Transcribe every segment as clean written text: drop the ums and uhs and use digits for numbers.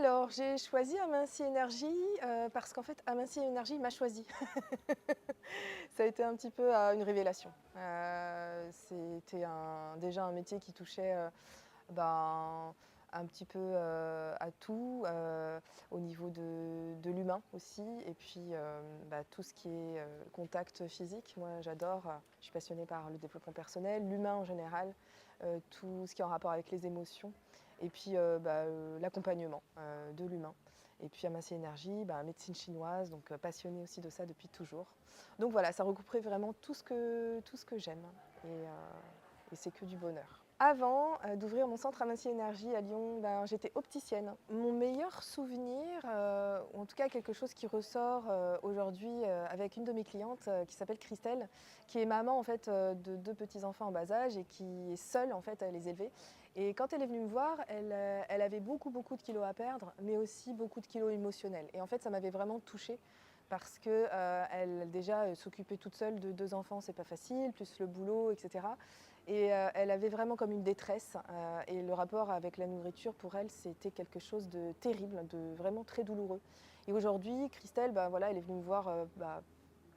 Alors, j'ai choisi Aminci Énergie parce qu'en fait, Aminci Énergie m'a choisi. Ça a été un petit peu une révélation. C'était déjà un métier qui touchait ben, un petit peu à tout, au niveau de l'humain aussi, et puis tout ce qui est contact physique. Moi, j'adore, je suis passionnée par le développement personnel, l'humain en général, tout ce qui est en rapport avec les émotions, et puis l'accompagnement de l'humain. Et puis Aminci Énergie, médecine chinoise, donc passionnée aussi de ça depuis toujours. Donc voilà, ça regrouperait vraiment tout ce que j'aime, et c'est que du bonheur. Avant d'ouvrir mon centre Aminci Énergie à Lyon, j'étais opticienne. Mon meilleur souvenir, ou en tout cas quelque chose qui ressort aujourd'hui avec une de mes clientes qui s'appelle Christelle, qui est maman en fait de 2 petits-enfants en bas âge et qui est seule en fait à les élever. Et quand elle est venue me voir, elle avait beaucoup de kilos à perdre, mais aussi beaucoup de kilos émotionnels. Et en fait, ça m'avait vraiment touchée parce que elle déjà s'occuper toute seule de 2 enfants, c'est pas facile, plus le boulot, etc. Et elle avait vraiment comme une détresse et le rapport avec la nourriture pour elle c'était quelque chose de terrible, de vraiment très douloureux. Et aujourd'hui, Christelle, voilà, elle est venue me voir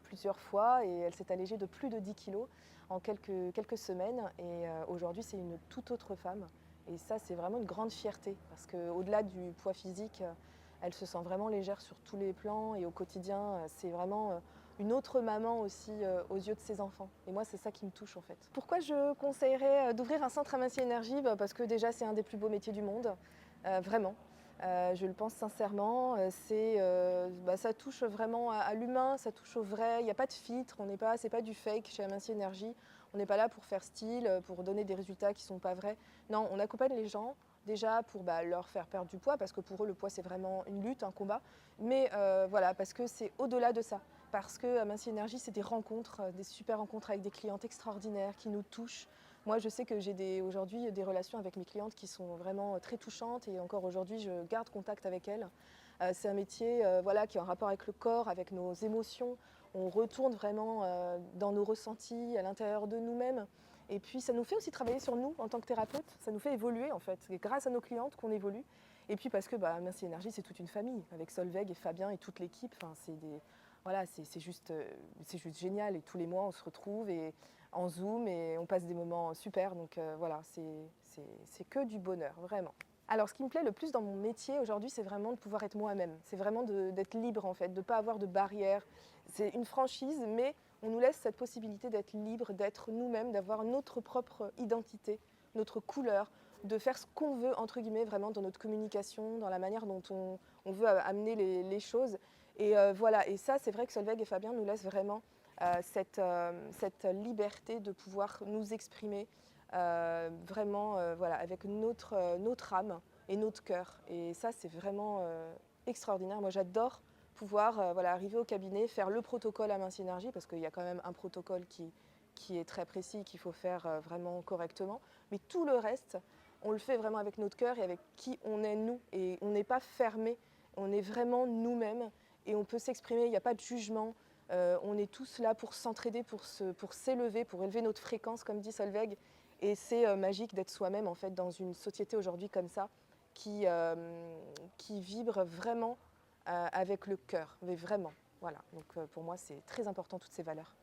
plusieurs fois et elle s'est allégée de plus de 10 kilos en quelques semaines. Et aujourd'hui, c'est une toute autre femme. Et ça, c'est vraiment une grande fierté parce qu'au-delà du poids physique, elle se sent vraiment légère sur tous les plans et au quotidien, c'est vraiment une autre maman aussi aux yeux de ses enfants. Et moi, c'est ça qui me touche en fait. Pourquoi je conseillerais d'ouvrir un centre Aminci Énergie? Parce que déjà, c'est un des plus beaux métiers du monde, vraiment. Je le pense sincèrement, ça touche vraiment à l'humain, ça touche au vrai, il n'y a pas de filtre, c'est pas du fake chez Aminci Énergie. On n'est pas là pour faire style, pour donner des résultats qui ne sont pas vrais. Non, on accompagne les gens déjà pour leur faire perdre du poids, parce que pour eux le poids c'est vraiment une lutte, un combat, mais voilà, parce que c'est au-delà de ça. Parce que Aminci Énergie, c'est des rencontres, des super rencontres avec des clientes extraordinaires qui nous touchent. Moi, je sais que j'ai aujourd'hui des relations avec mes clientes qui sont vraiment très touchantes et encore aujourd'hui, je garde contact avec elles. C'est un métier voilà, qui est en rapport avec le corps, avec nos émotions. On retourne vraiment dans nos ressentis, à l'intérieur de nous-mêmes. Et puis, ça nous fait aussi travailler sur nous en tant que thérapeute. Ça nous fait évoluer, en fait. C'est grâce à nos clientes qu'on évolue. Et puis, parce que Aminci Énergie, c'est toute une famille, avec Solveig et Fabien et toute l'équipe. Enfin, voilà, c'est juste génial. Et tous les mois, on se retrouve en Zoom et on passe des moments super. Donc voilà, c'est que du bonheur, vraiment. Alors, ce qui me plaît le plus dans mon métier aujourd'hui, c'est vraiment de pouvoir être moi-même. C'est vraiment d'être libre, en fait, de ne pas avoir de barrières. C'est une franchise, mais on nous laisse cette possibilité d'être libre, d'être nous-mêmes, d'avoir notre propre identité, notre couleur, de faire ce qu'on veut, entre guillemets, vraiment dans notre communication, dans la manière dont on veut amener les choses. Et voilà, et ça, c'est vrai que Solveig et Fabien nous laissent vraiment cette liberté de pouvoir nous exprimer vraiment voilà, avec notre âme et notre cœur. Et ça, c'est vraiment extraordinaire. Moi, j'adore pouvoir voilà, arriver au cabinet, faire le protocole Aminci Énergie, parce qu'il y a quand même un protocole qui est très précis, qu'il faut faire vraiment correctement. Mais tout le reste, on le fait vraiment avec notre cœur et avec qui on est nous. Et on n'est pas fermé, on est vraiment nous-mêmes et on peut s'exprimer, il n'y a pas de jugement. On est tous là pour s'entraider, pour s'élever, pour élever notre fréquence, comme dit Solveig. Et c'est magique d'être soi-même en fait dans une société aujourd'hui comme ça qui vibre vraiment avec le cœur, mais vraiment. Voilà, donc pour moi c'est très important toutes ces valeurs.